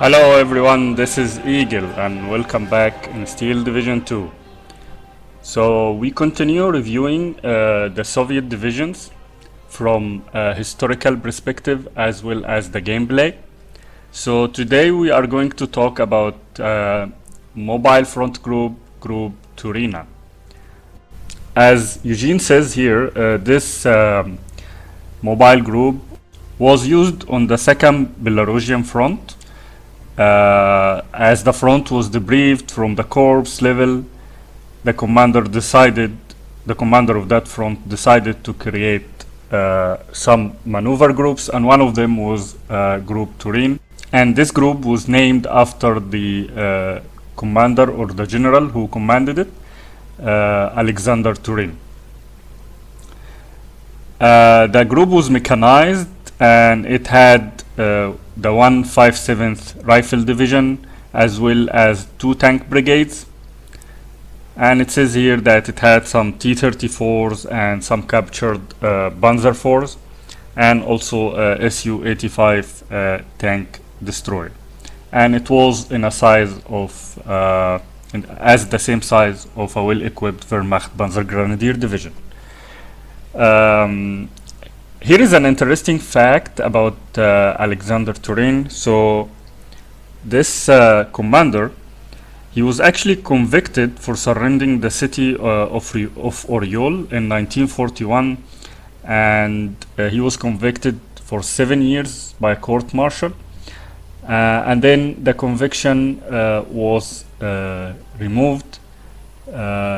Hello everyone, this is Eagle and welcome back in Steel Division 2. So we continue reviewing the Soviet divisions from a historical perspective as well as the gameplay. So today we are going to talk about mobile front group, Group Tyurina. As Eugene says here, this mobile group was used on the Second Belarusian front. As the front was debriefed from the corps level, the commander of that front decided to create some maneuver groups, and one of them was Group Tyurina. And this group was named after the commander or the general who commanded it, Alexander Tyurina. The group was mechanized and it had the 157th Rifle Division as well as 2 tank brigades. And it says here that it had some T-34s and some captured Panzer IVs and also Su-85 tank destroyer. And it was in a size of as the same size of a well-equipped Wehrmacht Panzer Grenadier division. Here is an interesting fact about Alexander Tyurina. So this commander, he was actually convicted for surrendering the city of Oryol in 1941, and he was convicted for 7 years by a court-martial. And then the conviction was removed.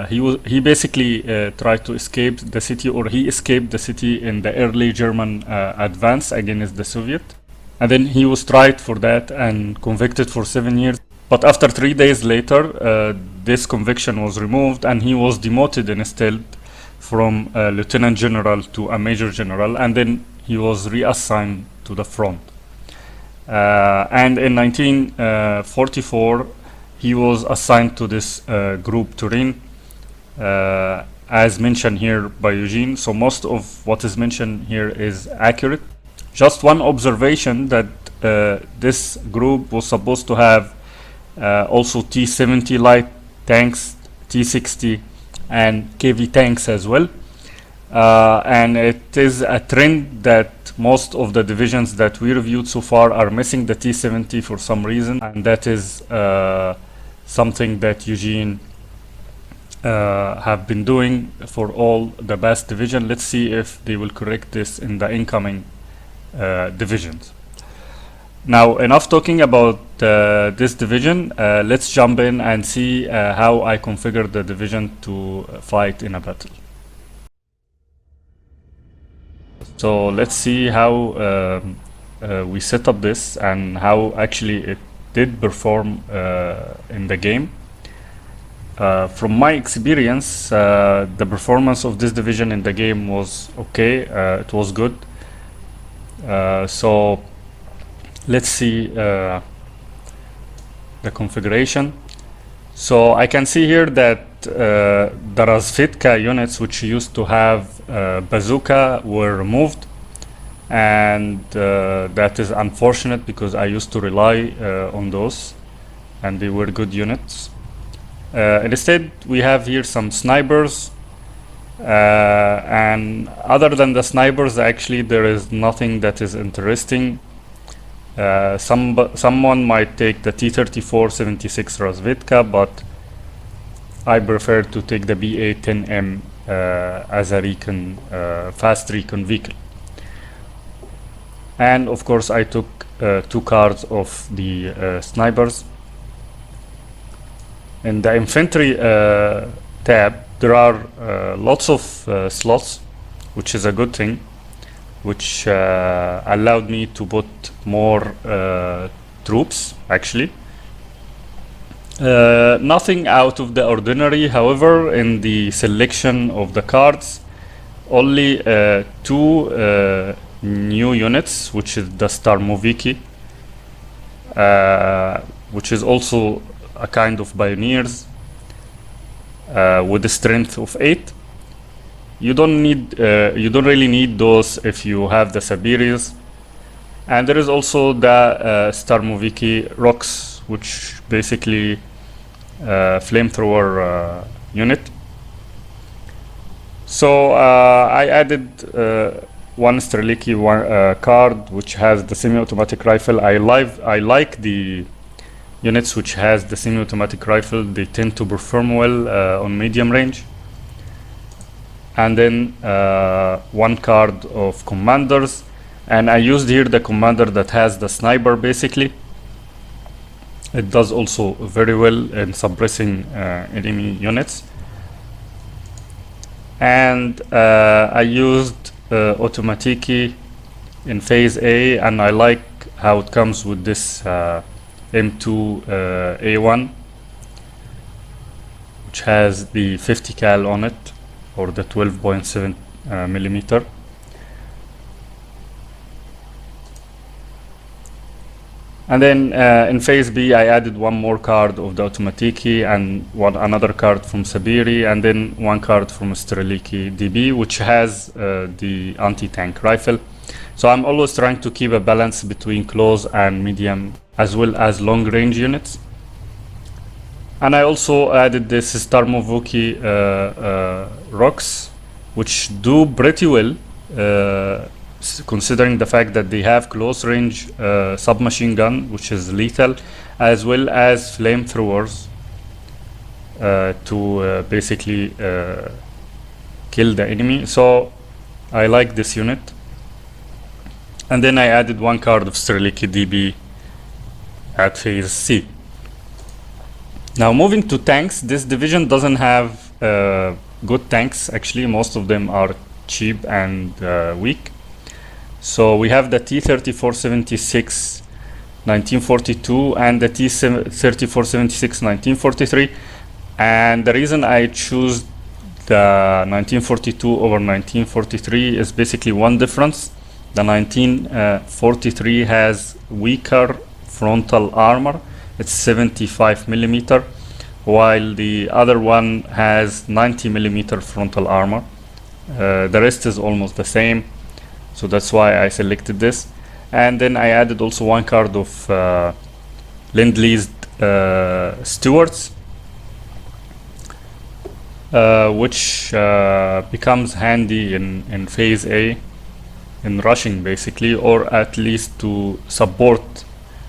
He basically tried to escape the city, or he escaped the city in the early German advance against the Soviet. And then he was tried for that and convicted for 7 years. But after 3 days later, this conviction was removed and he was demoted instead from a lieutenant general to a major general, and then he was reassigned to the front. And in 1944, he was assigned to this Group Tyurina, as mentioned here by Eugene. So most of what is mentioned here is accurate. Just one observation, that this group was supposed to have also T-70 light tanks, T-60 and KV tanks as well. And it is a trend that most of the divisions that we reviewed so far are missing the T-70 for some reason, and that is something that Eugene have been doing for all the best division. Let's see if they will correct this in the incoming divisions. Now, enough talking about this division. Let's jump in and see how I configured the division to fight in a battle. So let's see how we set up this and how actually it did perform in the game. From my experience, the performance of this division in the game was okay. It was good. So let's see the configuration. So I can see here that the Razvedka units which used to have bazooka were removed, and that is unfortunate because I used to rely on those and they were good units. Instead we have here some snipers, and other than the snipers actually there is nothing that is interesting. Someone might take the T-34 76 Razvedka, but I prefer to take the BA-10M as a recon, fast recon vehicle. And of course I took 2 cards of the snipers. In the infantry tab there are lots of slots, which is a good thing, which allowed me to put more troops actually. Nothing out of the ordinary, however, in the selection of the cards. Only 2 new units, which is the Starmoviki, which is also a kind of pioneers with a strength of 8. You don't really need those if you have the Siberians. And there is also the Starmoviki rocks, which basically flamethrower unit. So I added one Streliki card which has the semi-automatic rifle. I like the units which has the semi-automatic rifle. They tend to perform well on medium range. And then one card of commanders, and I used here the commander that has the sniper. Basically it does also very well in suppressing enemy units. And I used Automatiki in phase A, and I like how it comes with this M2 A1, which has the 50 cal on it, or the 12.7 millimeter. And then in phase B, I added one more card of the Automatiki and another card from Sabiri, and then one card from Streliki DB, which has the anti-tank rifle. So I'm always trying to keep a balance between close and medium, as well as long range units. And I also added this Starmovuki rocks, which do pretty well, considering the fact that they have close range submachine gun, which is lethal, as well as flamethrowers to basically kill the enemy. So I like this unit. And then I added one card of Streliki DB at phase C. Now moving to tanks, this division doesn't have good tanks. Actually, most of them are cheap and weak. So we have the T-3476 1942 and the T-3476 1943. And the reason I choose the 1942 over 1943 is basically one difference. The 1943 has weaker frontal armor. It's 75 millimeter, while the other one has 90 millimeter frontal armor. The rest is almost the same, so that's why I selected this. And then I added also one card of Lend-Lease Stewards, which becomes handy in phase A, in rushing basically, or at least to support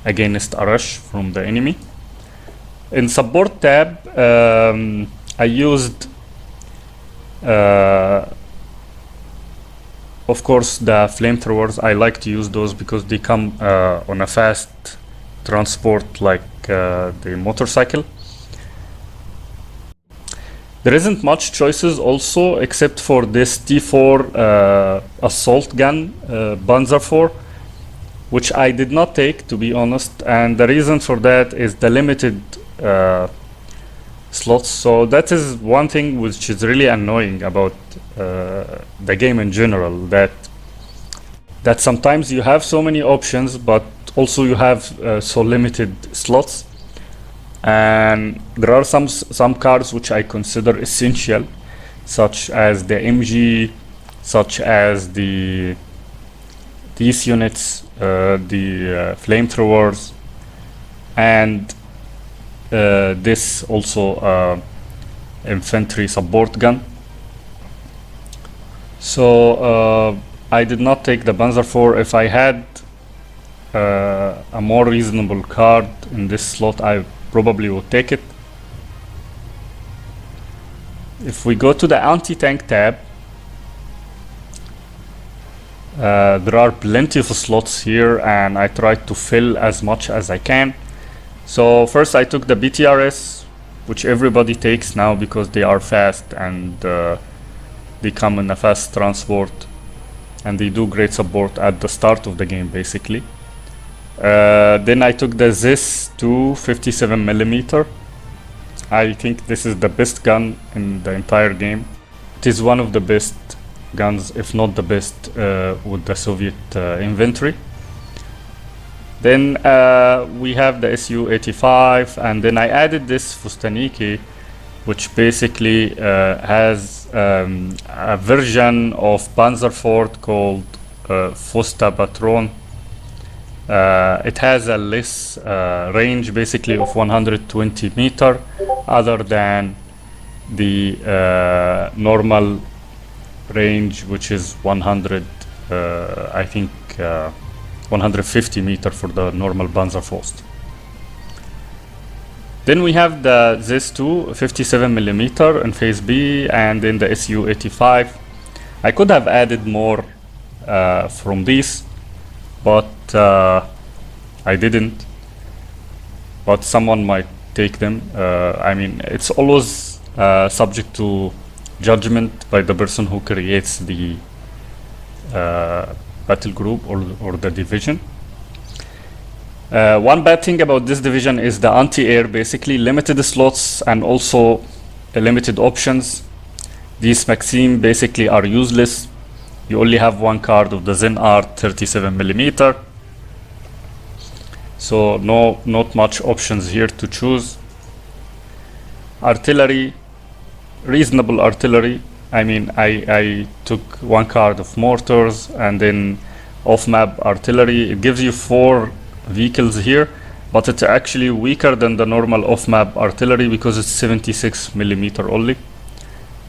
against a rush from the enemy. In support tab, I used of course the flamethrowers. I like to use those because they come on a fast transport like the motorcycle. There isn't much choices also, except for this T4 assault gun, Panzer IV, which I did not take, to be honest, and the reason for that is the limited slots. So that is one thing which is really annoying about the game in general, that sometimes you have so many options, but also you have so limited slots. And there are some cards which I consider essential, such as the MG, such as these units, the flamethrowers, and this also infantry support gun. So I did not take the Panzer IV. If I had a more reasonable card in this slot, I probably would take it. If we go to the anti-tank tab, there are plenty of slots here, and I tried to fill as much as I can. So first I took the BTRS, which everybody takes now because they are fast and they come in a fast transport, and they do great support at the start of the game basically. Then I took the ZIS 257 millimeter. I think this is the best gun in the entire game. It is one of the best guns, if not the best, with the Soviet inventory. Then we have the Su-85, and then I added this Fustaniki, which basically has a version of Panzer IV called Fusta Patron. It has a less range basically of 120 meter other than the normal range, which is 100 I think 150 meter for the normal Panzerfaust. Then we have this two 57 millimeter in phase B, and then the SU-85. I could have added more from these, but I didn't. But someone might take them. I mean, it's always subject to judgment by the person who creates the battle group or the division. One bad thing about this division is the anti-air, basically limited slots and also limited options. These Maxim basically are useless. You only have one card of the Zen Art 37 millimeter, so not much options here to choose. Artillery, reasonable artillery. I mean, I took one card of mortars and then off-map artillery. It gives you 4 vehicles here, but it's actually weaker than the normal off-map artillery because it's 76 millimeter only.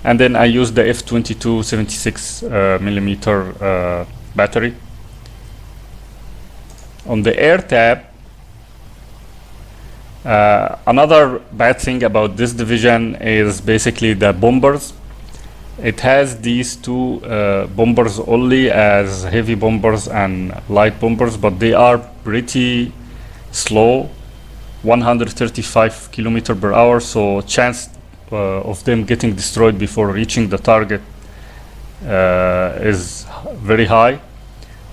And then I used the F-22 76 millimeter battery. On the air tab, another bad thing about this division is basically the bombers. It has these two bombers only as heavy bombers and light bombers, but they are pretty slow, 135 kilometer per hour, so chance of them getting destroyed before reaching the target is very high.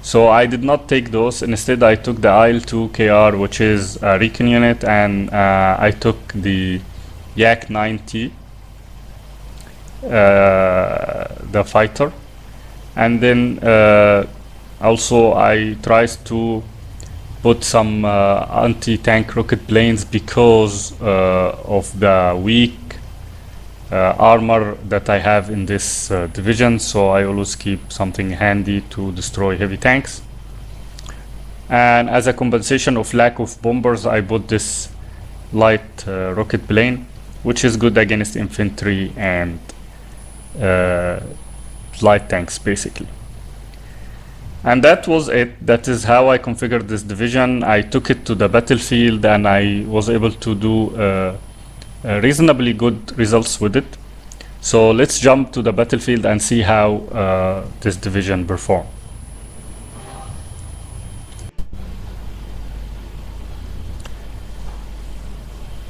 So I did not take those. Instead, I took the IL-2 KR, which is a recon unit, and I took the Yak-90, the fighter. And then also I tried to put some anti-tank rocket planes because of the weak armor that I have in this division, so I always keep something handy to destroy heavy tanks. And as a compensation of lack of bombers, I bought this light rocket plane, which is good against infantry and light tanks basically. And that was it. That is how I configured this division. I took it to the battlefield and I was able to do reasonably good results with it. So let's jump to the battlefield and see how this division performed.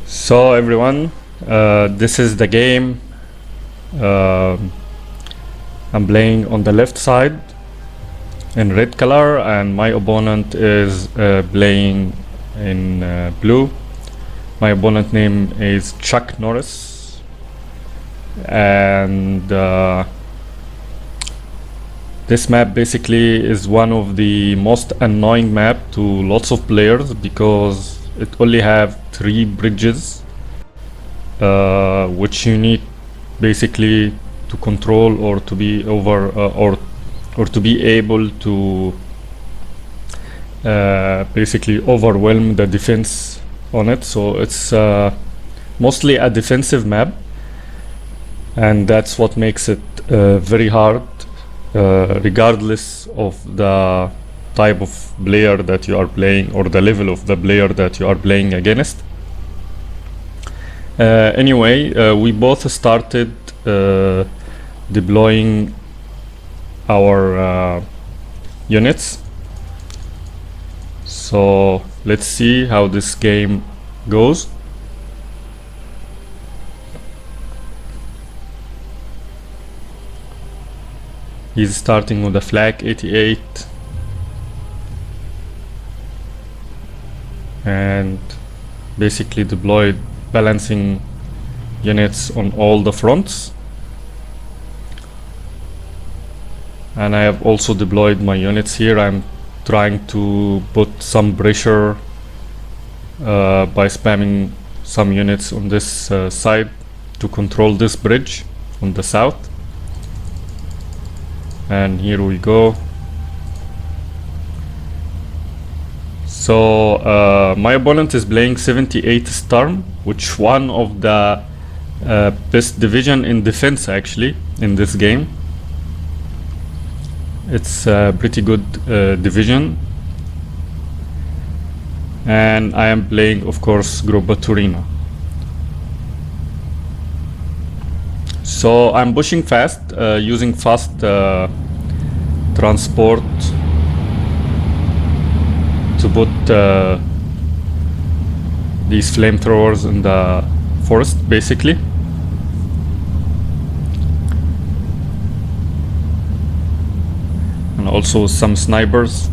So everyone, this is the game. I'm playing on the left side in red color, and my opponent is playing in blue. My opponent name is Chuck Norris, and this map basically is one of the most annoying map to lots of players because it only have 3 bridges which you need basically to control or to be over or to be able to basically overwhelm the defense on it. So it's mostly a defensive map, and that's what makes it very hard regardless of the type of player that you are playing or the level of the player that you are playing against. Anyway, we both started deploying our units. So let's see how this game goes. He's starting with a Flak 88 and basically deployed balancing units on all the fronts. And I have also deployed my units here. I'm trying to put some pressure by spamming some units on this side to control this bridge on the south. And here we go. So my opponent is playing 78 Storm, which one of the best division in defense actually in this game. It's a pretty good division, and I am playing, of course, Gruppa Tyurina. So I'm pushing fast, using fast transport to put these flamethrowers in the forest, basically. And also some snipers.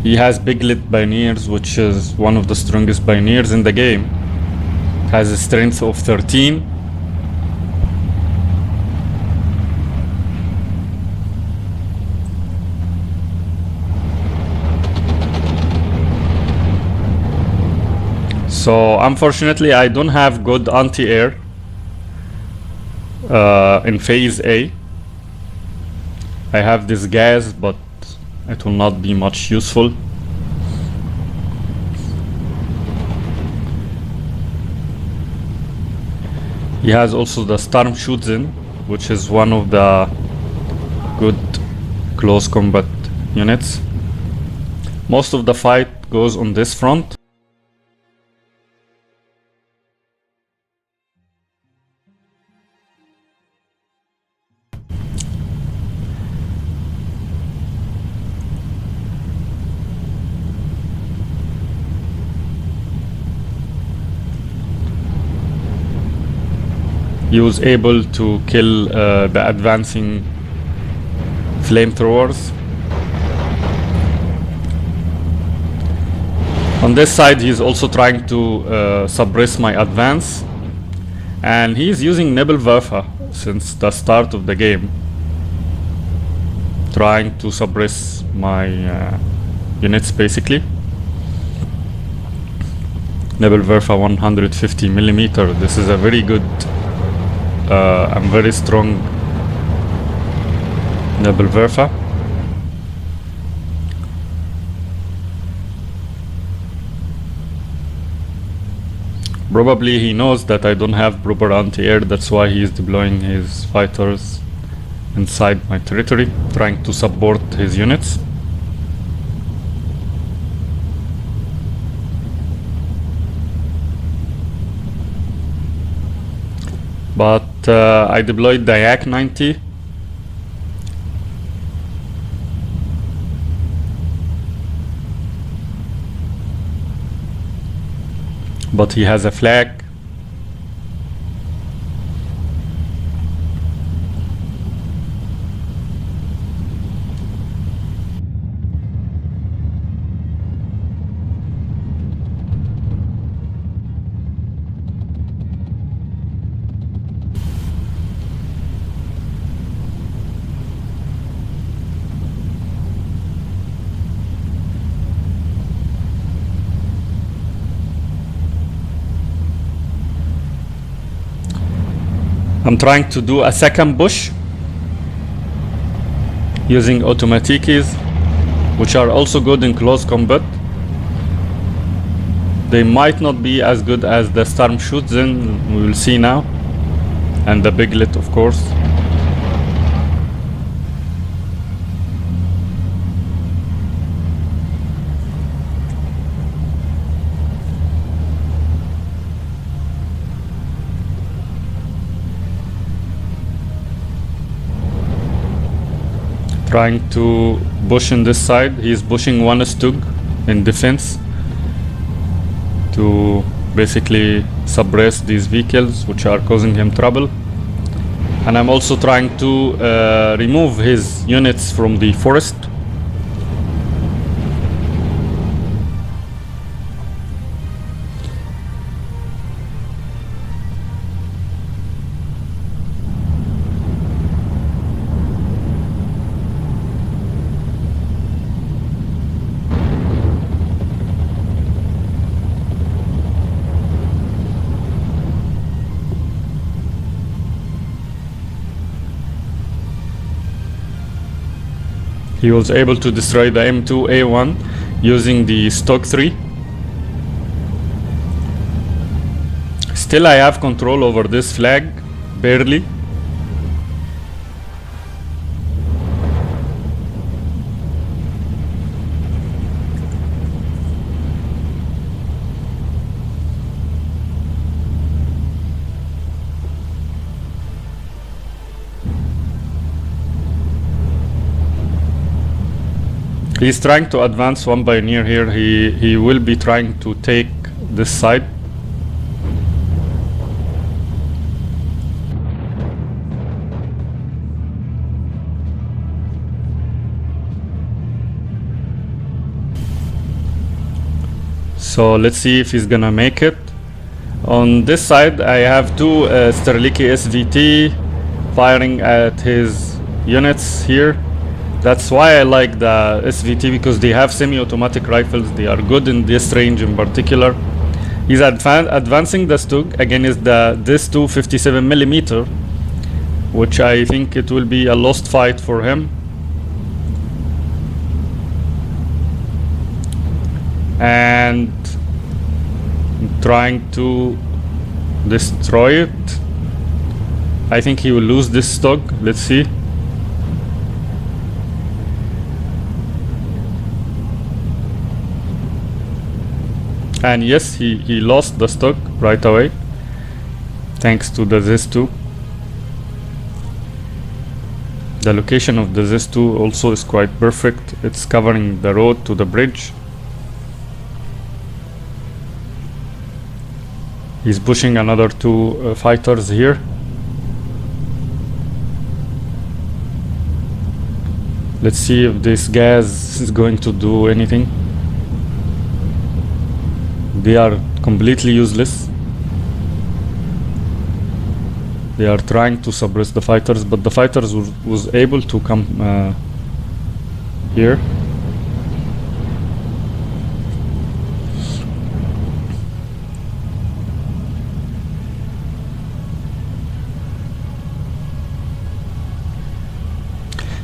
He has Biglet Pioneers, which is one of the strongest Pioneers in the game. Has a strength of 13. So unfortunately I don't have good anti-air in phase A. I have this gas, but it will not be much useful. He has also the Storm Shoots-in, which is one of the good close combat units. Most of the fight goes on this front. He was able to kill the advancing flamethrowers. On this side, he's also trying to suppress my advance, and he's using Nebelwerfer since the start of the game, trying to suppress my units, basically. Nebelwerfer 150 millimeter. This is a very good and very strong Nebelwerfer. Probably he knows that I don't have proper anti-air, that's why he is deploying his fighters inside my territory, trying to support his units. But I deployed the Yak 90. But he has a flag. I'm trying to do a second push using automatikis, which are also good in close combat. They might not be as good as the Storm Shoots-in, we will see now, and the Biglet, of course. Trying to push in this side. He's pushing one Stug in defense to basically suppress these vehicles which are causing him trouble. And I'm also trying to remove his units from the forest. He was able to destroy the M2A1 using the stock 3. Still I have control over this flag, barely. He's trying to advance one pioneer here. He will be trying to take this side. So let's see if he's gonna make it. On this side I have two Sterliki SVT firing at his units here. That's why I like the SVT, because they have semi-automatic rifles. They are good in this range in particular. He's advancing the Stug. Again, is this 257mm, which I think it will be a lost fight for him. And trying to destroy it. I think he will lose this Stug. Let's see. And yes, he lost the stock right away, thanks to the ZIS-2. The location of the ZIS-2 also is quite perfect. It's covering the road to the bridge. He's pushing another two fighters here. Let's see if this gas is going to do anything. They are completely useless. They are trying to suppress the fighters, but the fighters was able to come here.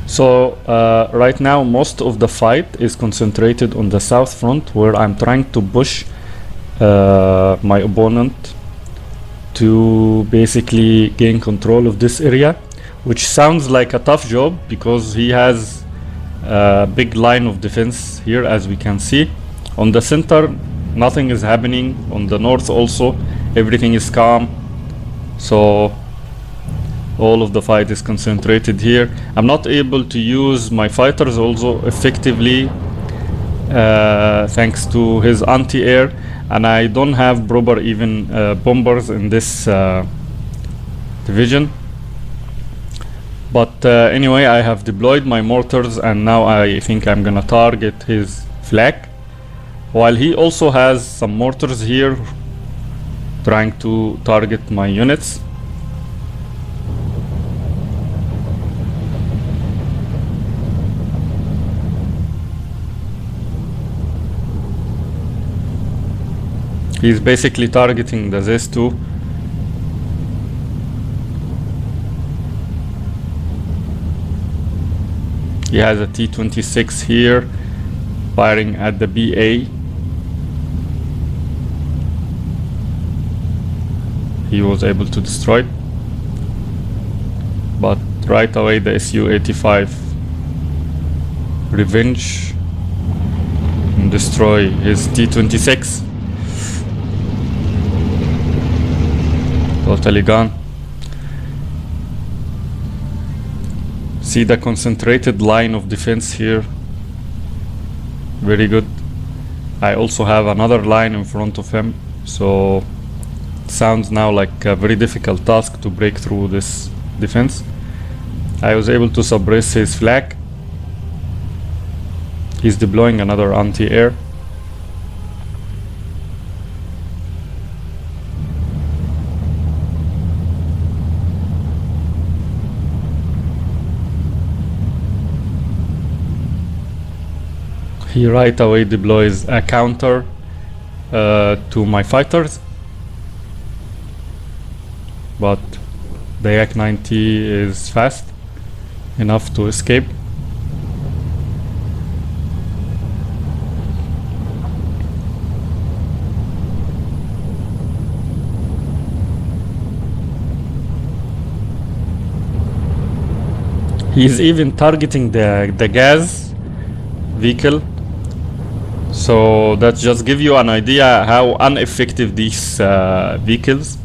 So right now most of the fight is concentrated on the south front, where I'm trying to push my opponent to basically gain control of this area, which sounds like a tough job because he has a big line of defense here, as we can see. On the center nothing is happening. On the north also everything is calm, so all of the fight is concentrated here. I'm not able to use my fighters also effectively thanks to his anti-air, and I don't have proper even bombers in this division. But anyway, I have deployed my mortars, and now I think I'm gonna target his flag, while he also has some mortars here trying to target my units. He's basically targeting the ZIS-2. He has a T-26 here firing at the BA. He was able to destroy it, but right away the Su-85 revenge and destroy his T-26. Totally gone. See the concentrated line of defense here. Very good. I also have another line in front of him, so it sounds now like a very difficult task to break through this defense. I was able to suppress his flag. He's deploying another anti-air. He right away deploys a counter to my fighters, but the Yak-90 is fast enough to escape. He's even targeting the gas vehicle. So that just give you an idea how ineffective these vehicles.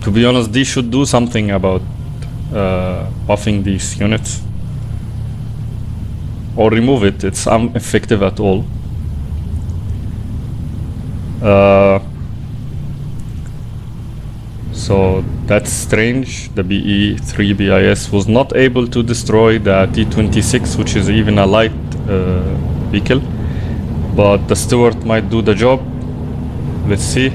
To be honest, they should do something about buffing these units or remove it. It's ineffective at all. So that's strange. The BE-3 BIS was not able to destroy the T-26, which is even a light vehicle, but the Stewart might do the job. Let's see.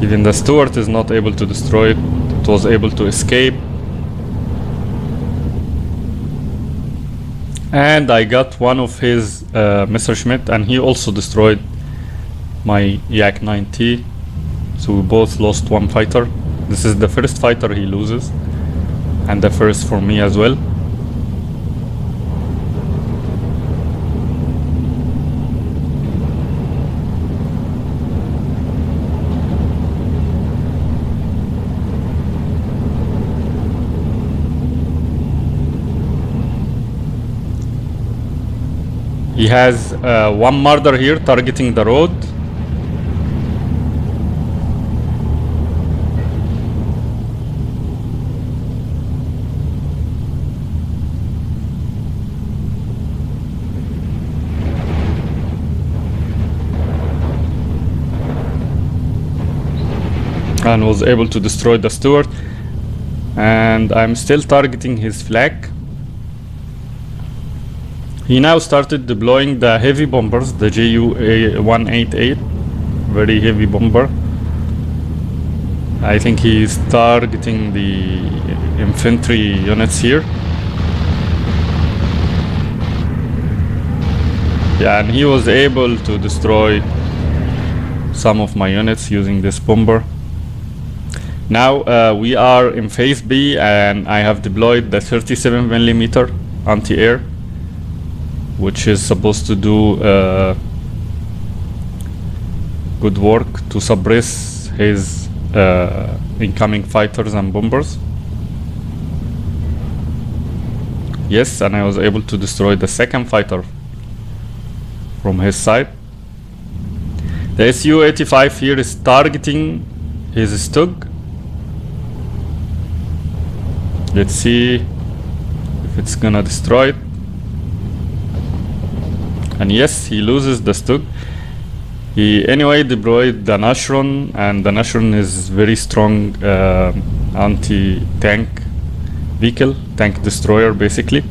Even the Stewart is not able to destroy it. It was able to escape. And I got one of his Messerschmitt, and he also destroyed my Yak-9T. So we both lost one fighter. This is the first fighter he loses, and the first for me as well. He has one Marder here targeting the road. And was able to destroy the Stewart. And I'm still targeting his flag. He now started deploying the heavy bombers, the Ju-188, very heavy bomber. I think he's targeting the infantry units here. Yeah, and he was able to destroy some of my units using this bomber. Now we are in phase B, and I have deployed the 37mm anti-air, which is supposed to do good work to suppress his incoming fighters and bombers. Yes, and I was able to destroy the second fighter from his side. The Su-85 here is targeting his Stug. Let's see if it's gonna destroy it. And yes, he loses the Stug. He anyway deployed the Nashron, and the Nashron is very strong anti-tank vehicle, tank destroyer basically.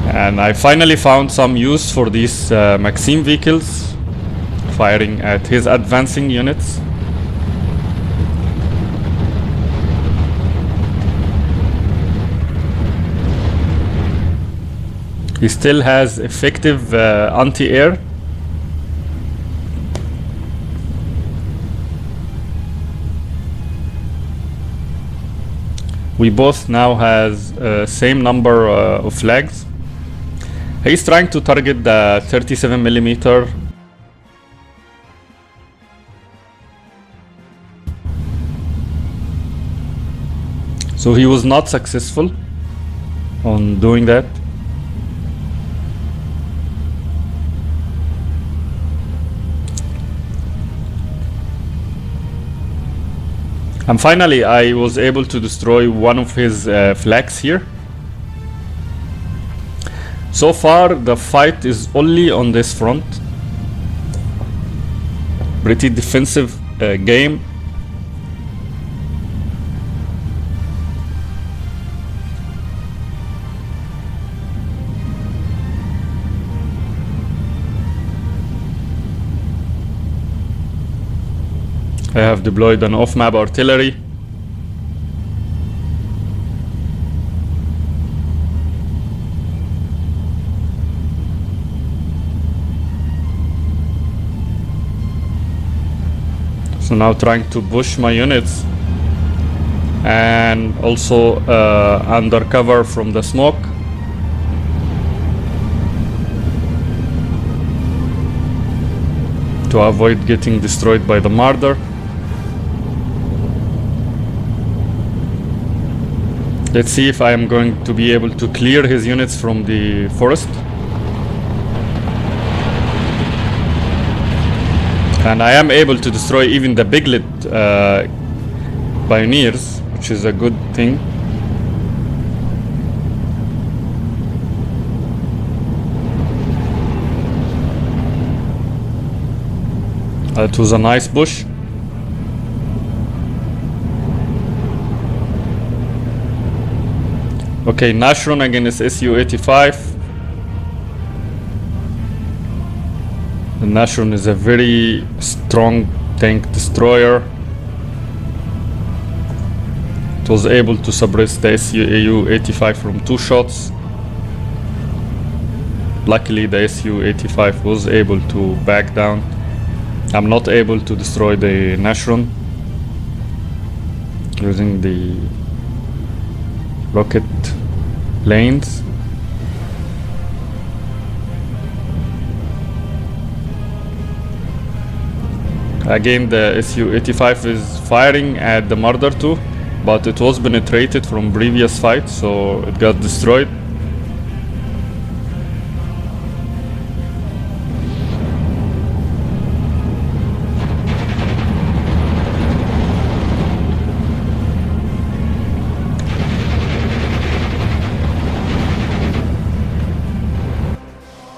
And I finally found some use for these Maxim vehicles, firing at his advancing units. He still has effective anti-air. We both now has same number of flags. He's trying to target the 37mm. So he was not successful on doing that. And finally, I was able to destroy one of his flags here. So far, the fight is only on this front. Pretty defensive game. I have deployed an off-map artillery. So now trying to push my units and also under cover from the smoke. to avoid getting destroyed by the Marder. Let's see if I am going to be able to clear his units from the forest. And I am able to destroy even the Biglet Pioneers, which is a good thing. It was a nice bush. Okay, Nashron against Su-85. The Nashron is a very strong tank destroyer. It was able to suppress the Su-85 from 2 shots. Luckily the Su-85 was able to back down. I'm not able to destroy the Nashron using the rocket lanes. Again, the Su-85 is firing at the Marder 2, but it was penetrated from previous fight, so it got destroyed.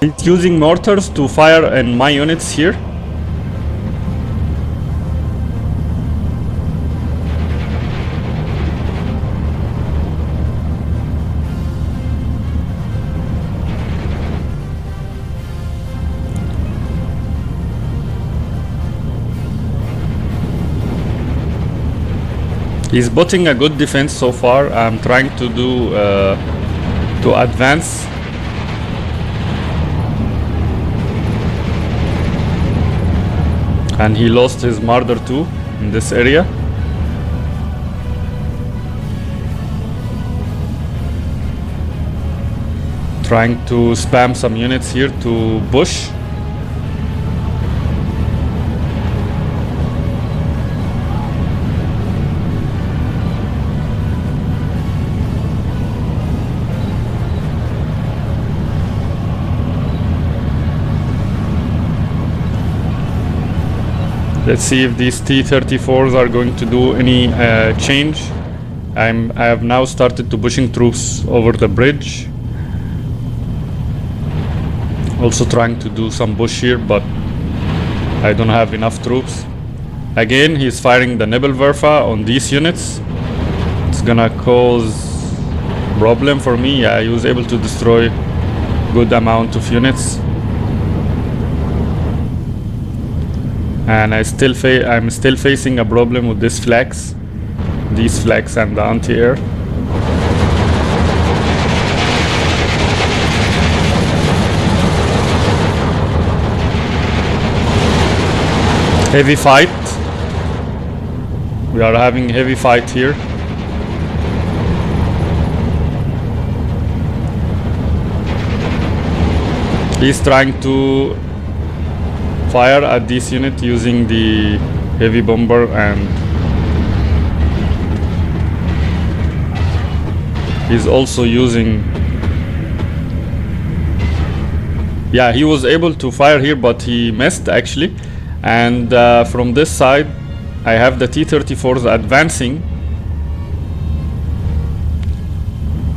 It's using mortars to fire in my units here. He's putting a good defense so far. I'm trying to do to advance. And he lost his Marder 2 in this area. Trying to spam some units here to push. Let's see if these T-34s are going to do any change. I have now started to pushing troops over the bridge. Also trying to do some push here, but I don't have enough troops. Again, he's firing the Nebelwerfer on these units. It's gonna cause problem for me. Yeah, he was able to destroy good amount of units. And I'm still facing a problem with these flags and the anti-air. Heavy fight. We are having heavy fight here. He's trying to fire at this unit using the heavy bomber, and he's also using, yeah, he was able to fire here, but he missed actually. And from this side I have the T-34s advancing.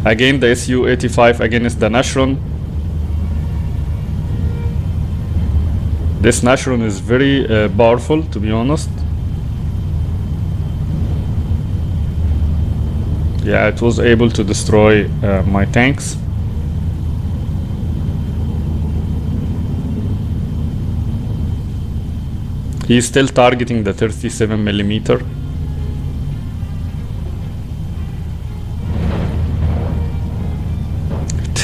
Again the Su-85 against the Nashron. This Nashron is very powerful, to be honest. Yeah, it was able to destroy my tanks. He's still targeting the 37mm.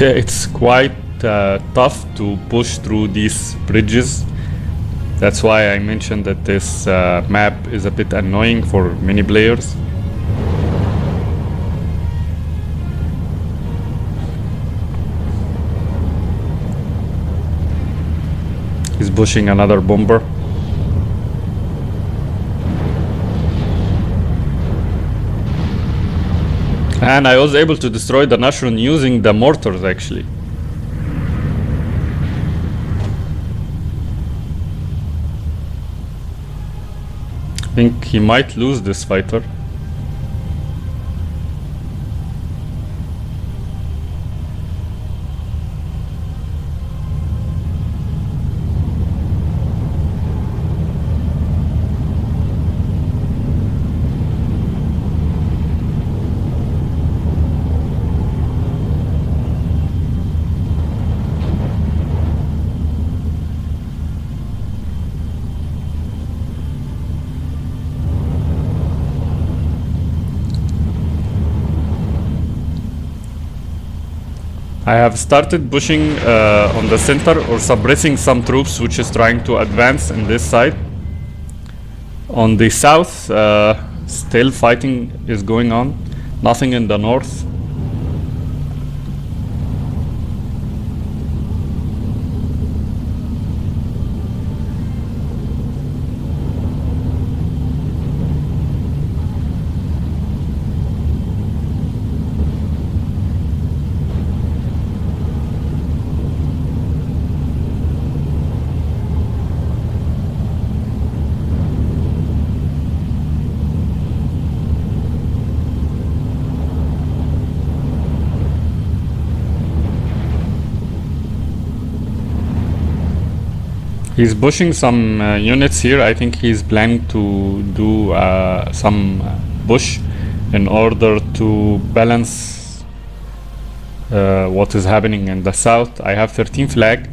It's quite tough to push through these bridges. That's why I mentioned that this map is a bit annoying for many players. He's pushing another bomber. And I was able to destroy the Nashron using the mortars actually. I think he might lose this fighter. I have started pushing on the center or suppressing some troops which is trying to advance in this side. On the south, still fighting is going on. Nothing in the north. He's pushing some units here. I think he's planning to do some push in order to balance what is happening in the south. I have 13 flag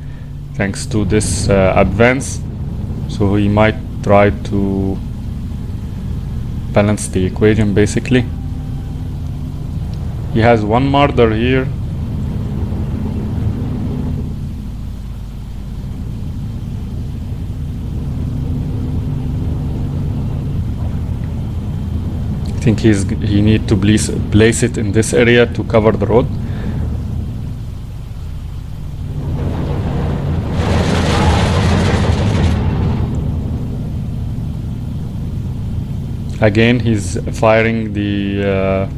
thanks to this advance, so he might try to balance the equation basically. He has one martyr here. I think he need to place it in this area to cover the road. Again, he's firing the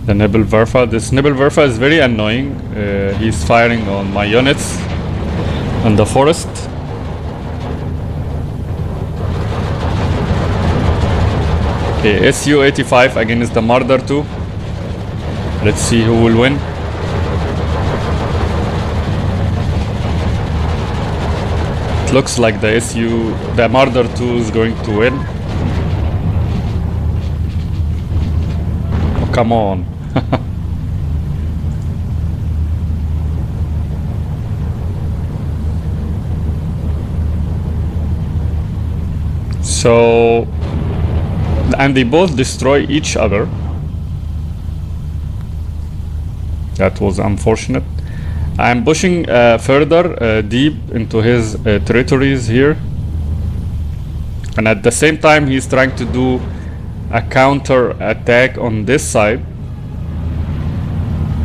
Nebelwerfer. This Nebelwerfer is very annoying. He's firing on my units in the forest. Okay, Su-85 against the Marder 2. Let's see who will win. It looks like the Marder 2 is going to win. Oh, come on. So, and they both destroy each other. That was unfortunate. I'm pushing further deep into his territories here, and at the same time he's trying to do a counter attack on this side.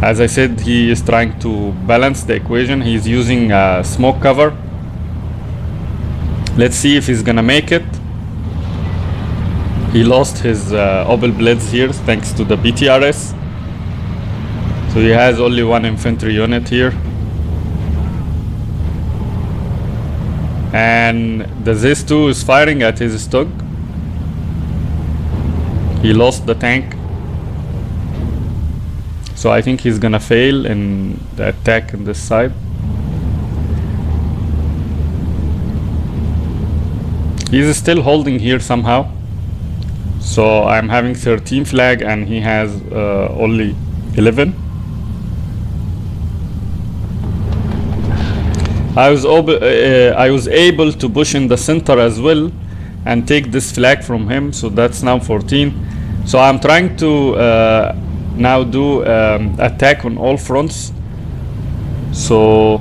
As I said, he is trying to balance the equation. He's using smoke cover. Let's see if he's gonna make it. He lost his Opel Blitz here thanks to the BTRS. So he has only one infantry unit here. And the Zis-2 is firing at his Stug. He lost the tank. So I think he's gonna fail in the attack on this side. He's still holding here somehow. So I'm having 13 flag and he has only 11. I was able to push in the center as well and take this flag from him, so that's now 14. So I'm trying to now do attack on all fronts. So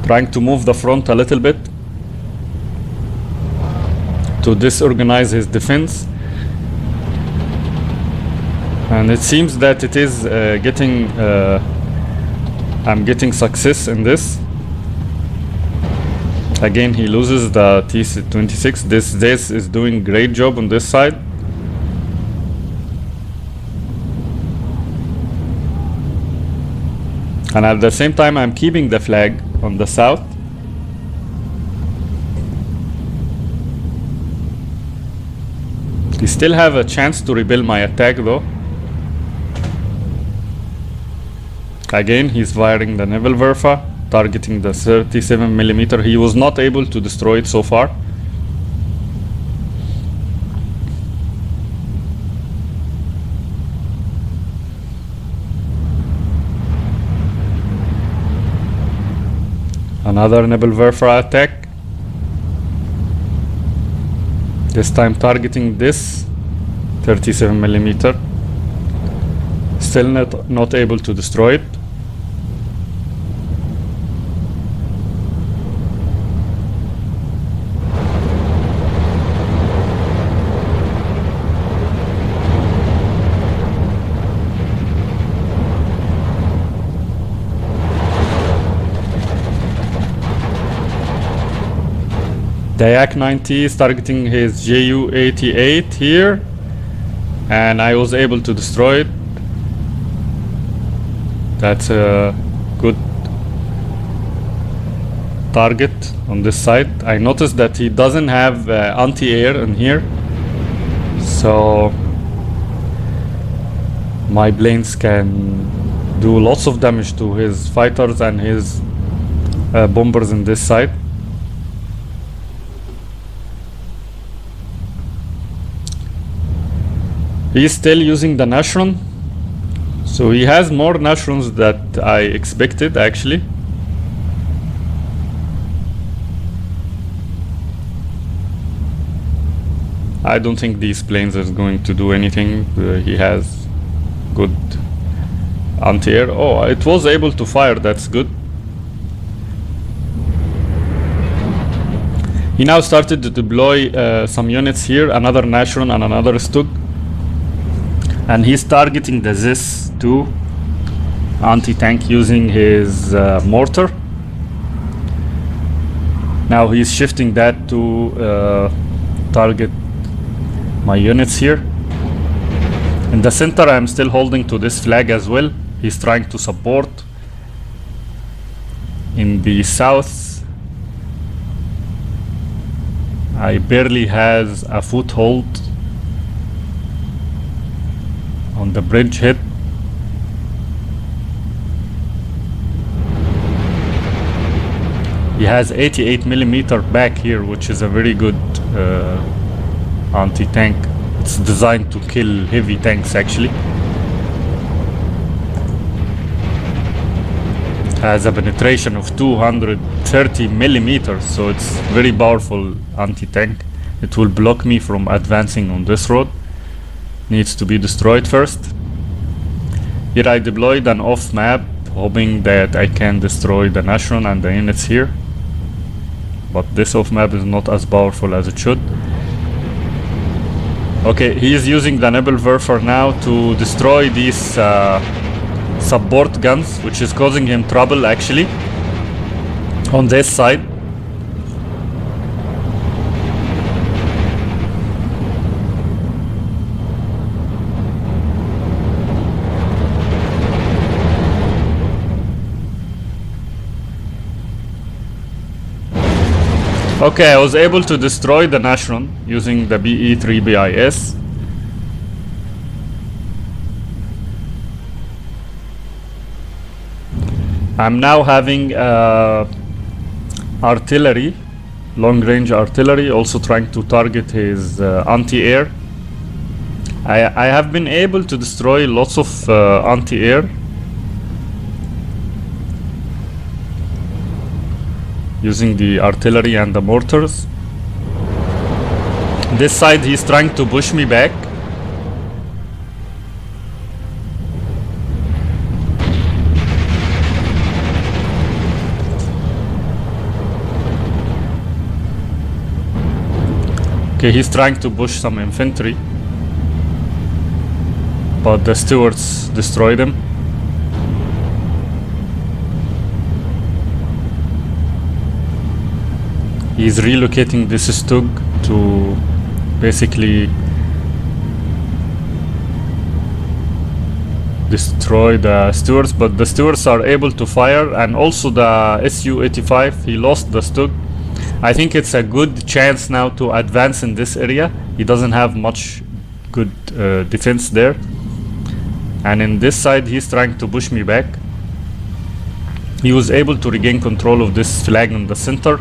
trying to move the front a little bit to disorganize his defense. And it seems that it is getting I'm getting success in this. Again, he loses the T-26. This is doing great job on this side. And at the same time, I'm keeping the flag on the south. We still have a chance to rebuild my attack though. Again, he's firing the Nebelwerfer, targeting the 37mm. He was not able to destroy it so far. Another Nebelwerfer attack. This time targeting this 37mm. Still not able to destroy it. The Yak-90 is targeting his Ju-88 here, and I was able to destroy it. That's a good target on this side. I noticed that he doesn't have anti-air in here, so my planes can do lots of damage to his fighters and his bombers in this side. He's still using the Nashron, so he has more Nashrons that I expected actually. I don't think these planes is going to do anything. He has good anti-air. Oh, it was able to fire, that's good. He now started to deploy some units here, another Nashron and another Stug. And he's targeting the ZIS-2 anti-tank using his mortar. Now he's shifting that to target my units here. In the center, I'm still holding to this flag as well. He's trying to support. In the south, I barely has a foothold on the bridge head. He has 88mm back here, which is a very good anti-tank. It's designed to kill heavy tanks actually. It has a penetration of 230mm, so it's very powerful anti-tank. It will block me from advancing on this road. Needs to be destroyed first. Here I deployed an off map, hoping that I can destroy the Nashron and the units here. But this off map is not as powerful as it should. Okay, he is using the Nebelwerfer now to destroy these support guns, which is causing him trouble actually on this side. Okay, I was able to destroy the Nashron using the BE-3BIS. I'm now having artillery, long-range artillery, also trying to target his anti-air. I have been able to destroy lots of anti-air using the artillery and the mortars. This side he's trying to push me back. Okay, he's trying to push some infantry, but the stewards destroyed him. He's relocating this Stug to basically destroy the stewards, but the stewards are able to fire, and also the Su-85, he lost the Stug. I think it's a good chance now to advance in this area. He doesn't have much good defense there, and in this side he's trying to push me back. He was able to regain control of this flag in the center.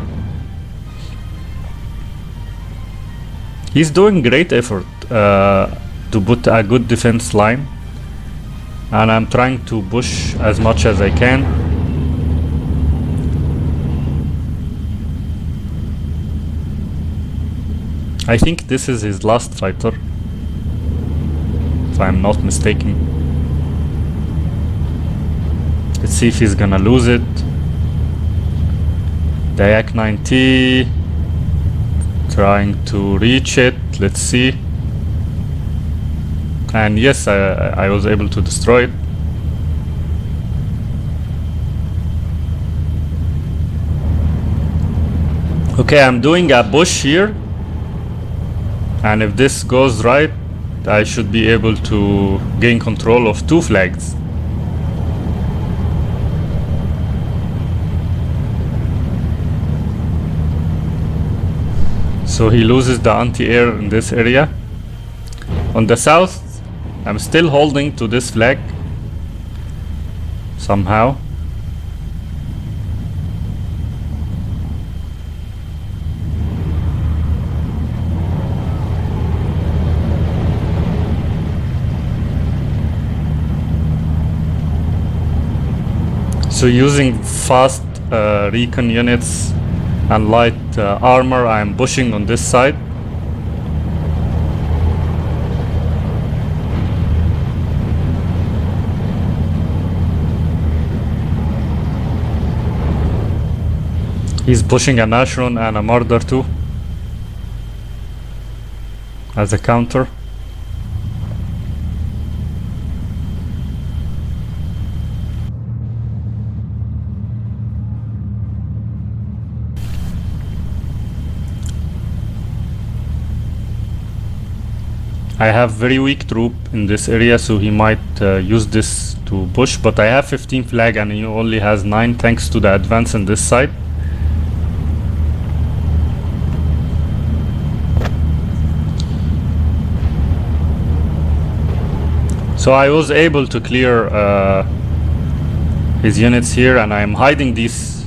He's doing great effort to put a good defense line, and I'm trying to push as much as I can. I think this is his last fighter, if I'm not mistaken. Let's see if he's gonna lose it. The Yak 90 trying to reach it. Let's see. And yes, I was able to destroy it. Okay, I'm doing a push here, and if this goes right, I should be able to gain control of 2 flags. So he loses the anti-air in this area. On the south, I'm still holding to this flag somehow. So using fast recon units and light armor, I'm pushing on this side. He's pushing a Nashron and a Murder too as a counter. I have very weak troop in this area, so he might use this to push, but I have 15 flag and he only has 9 thanks to the advance on this side. So I was able to clear his units here, and I'm hiding these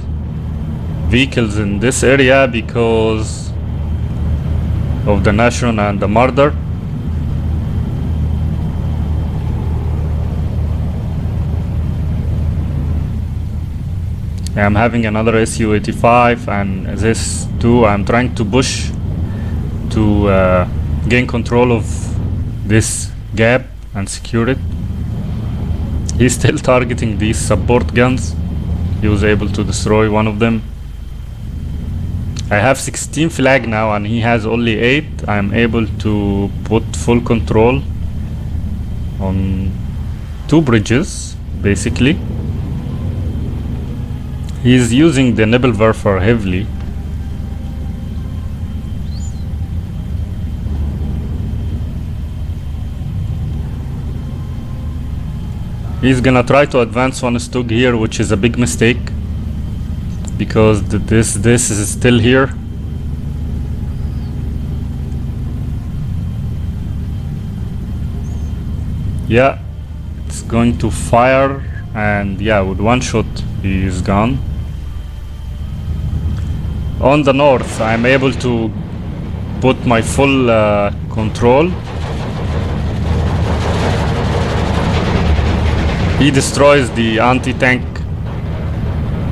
vehicles in this area because of the Nashron and the Murder. I'm having another Su-85 and this too. I'm trying to push to gain control of this gap and secure it. He's still targeting these support guns. He was able to destroy one of them. I have 16 flag now and he has only 8. I'm able to put full control on 2 bridges basically. He's using the Nebelwerfer heavily. He's gonna try to advance one Stug here, which is a big mistake because this is still here. Yeah, it's going to fire, and yeah, with one shot he is gone. On the north, I'm able to put my full control. He destroys the anti-tank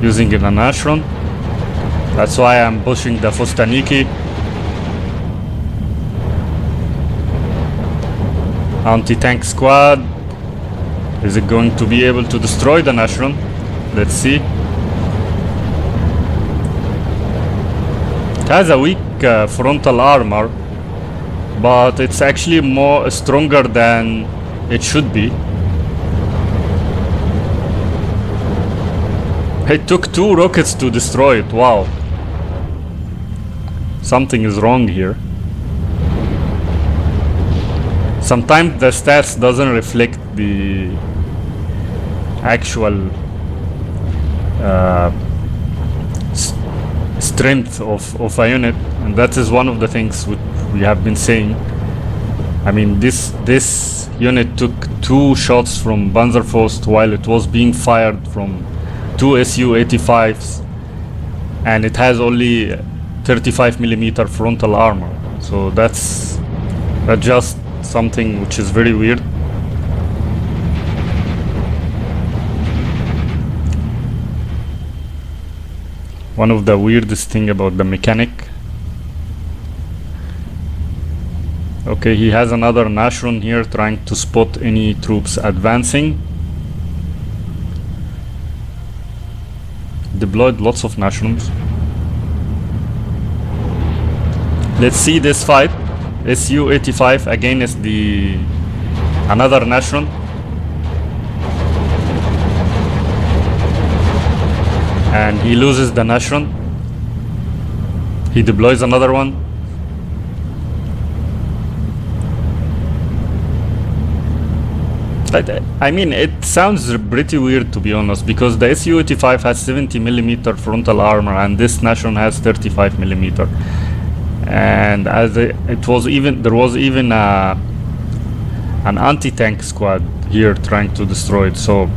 using an Nashron. That's why I'm pushing the Fustaniki. Anti-tank squad. Is it going to be able to destroy the Nashron? Let's see. It has a weak frontal armor, but it's actually more stronger than it should be. It took 2 rockets to destroy it. Wow. Something is wrong here. Sometimes the stats doesn't reflect the actual strength of a unit, and that is one of the things we have been saying. I mean, this unit took 2 shots from Panzerfaust while it was being fired from 2 Su-85s, and it has only 35mm frontal armor. So that's just something which is very weird. One of the weirdest thing about the mechanic. Okay, he has another Nashron here trying to spot any troops advancing. Deployed lots of Nashrons. Let's see this fight. Su-85 against another Nashron. And he loses the Nashron. He deploys another one. I mean, it sounds pretty weird, to be honest, because the Su-85 has 70mm frontal armor and this Nashron has 35mm. And as there was even an anti-tank squad here trying to destroy it. So,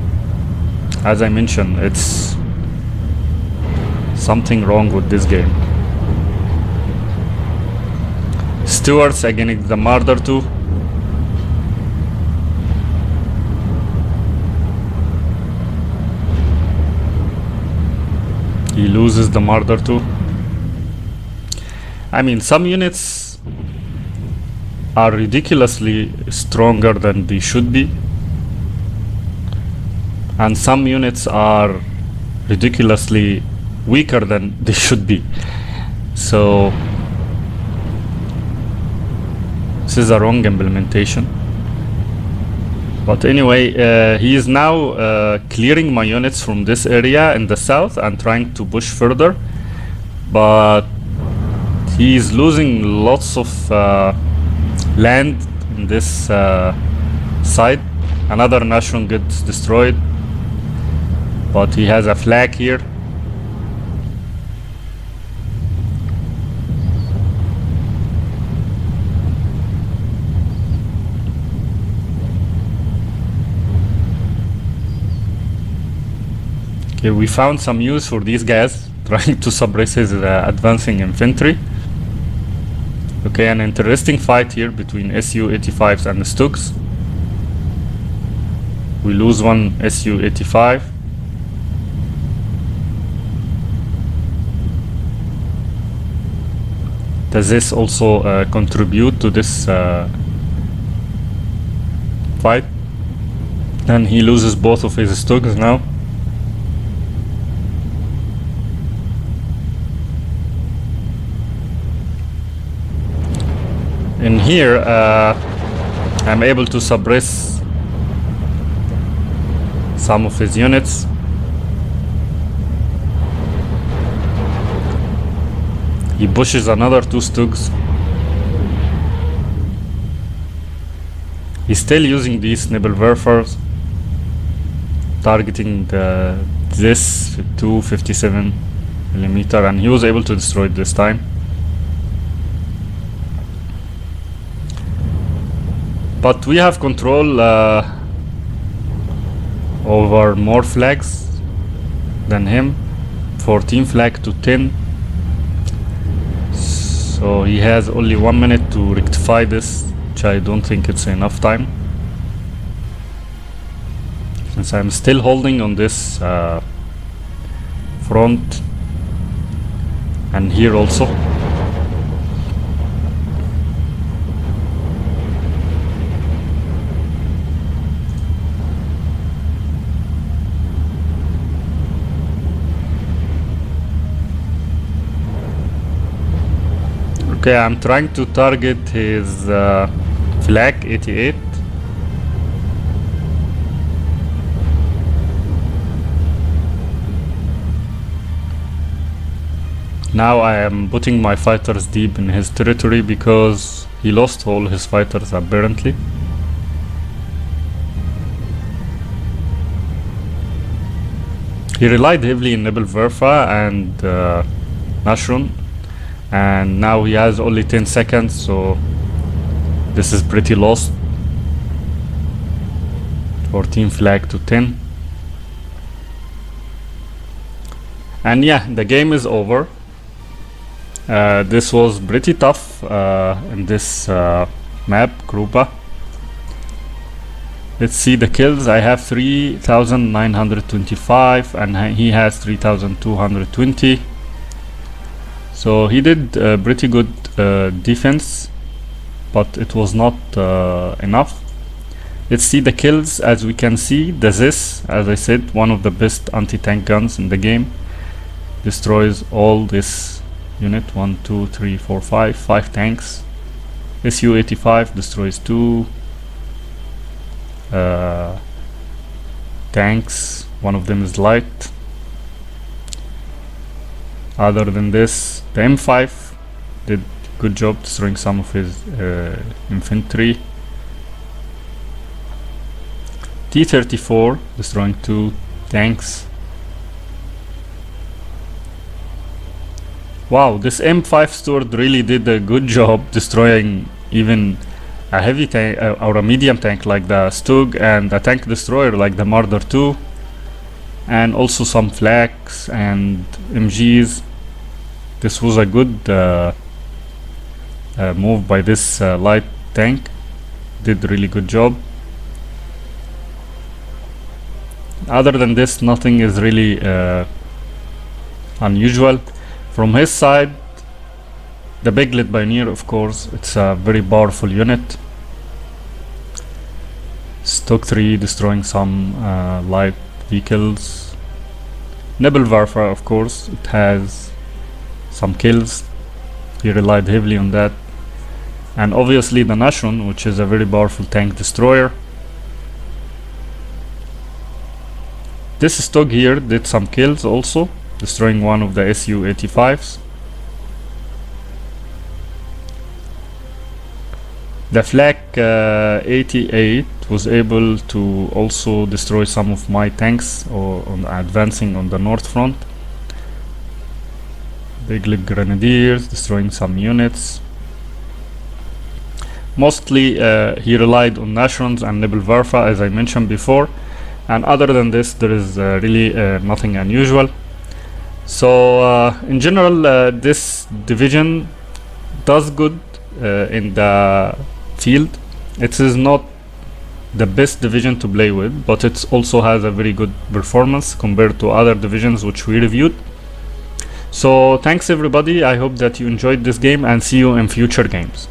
as I mentioned, it's something wrong with this game. Stewards against the Marder 2. He loses the Marder 2. I mean, some units are ridiculously stronger than they should be, and some units are ridiculously weaker than they should be. So this is a wrong implementation. But anyway, he is now clearing my units from this area in the south and trying to push further, but he is losing lots of land in this side. Another Nashron gets destroyed, but he has a flag here. Okay, we found some use for these guys trying to suppress his advancing infantry. Okay, an interesting fight here between Su-85s and the Stugs. We lose one Su-85. Does this also contribute to this fight? And he loses both of his Stugs now. In here, I'm able to suppress some of his units. He pushes another 2 Stugs. He's still using these Nebelwerfers, targeting this 257mm, and he was able to destroy it this time. But we have control over more flags than him, 14 flag to 10. So he has only 1 minute to rectify this, which I don't think it's enough time, since I'm still holding on this front and here also. Okay, I'm trying to target his flag 88. Now I am putting my fighters deep in his territory because he lost all his fighters apparently. He relied heavily in Nebelwerfer and Nashron, and now he has only 10 seconds, so this is pretty lost. 14 flag to 10. And yeah, the game is over. This was pretty tough in this map, Gruppa. Let's see the kills. I have 3,925 and he has 3,220. So he did pretty good defense, but it was not enough. Let's see the kills. As we can see, the Zis, as I said, one of the best anti-tank guns in the game, destroys all this unit. 1, 2, 3, 4, 5 tanks. Su-85 destroys 2 tanks. One of them is light. Other than this, the M5 did good job destroying some of his infantry. T-34 destroying 2 tanks. Wow, this M5 Steward really did a good job destroying even a heavy tank or a medium tank like the Stug, and a tank destroyer like the Marder 2, and also some flags and MGs. This was a good move by this light tank. Did really good job. Other than this, nothing is really unusual. From his side, the Biglet Pioneer, of course, it's a very powerful unit. Stock 3 destroying some light vehicles. Nebelwerfer, of course, it has some kills. He relied heavily on that. And obviously the Nashron, which is a very powerful tank destroyer. This Stog here did some kills also, destroying one of the Su-85s. The Flak 88 was able to also destroy some of my tanks advancing on the north front. Biglet Grenadiers destroying some units. Mostly he relied on Nashrons and Nebelwerfer, as I mentioned before, and other than this there is really nothing unusual. So in general, this division does good in the field. It is not the best division to play with, but it also has a very good performance compared to other divisions which we reviewed. So thanks everybody, I hope that you enjoyed this game, and see you in future games.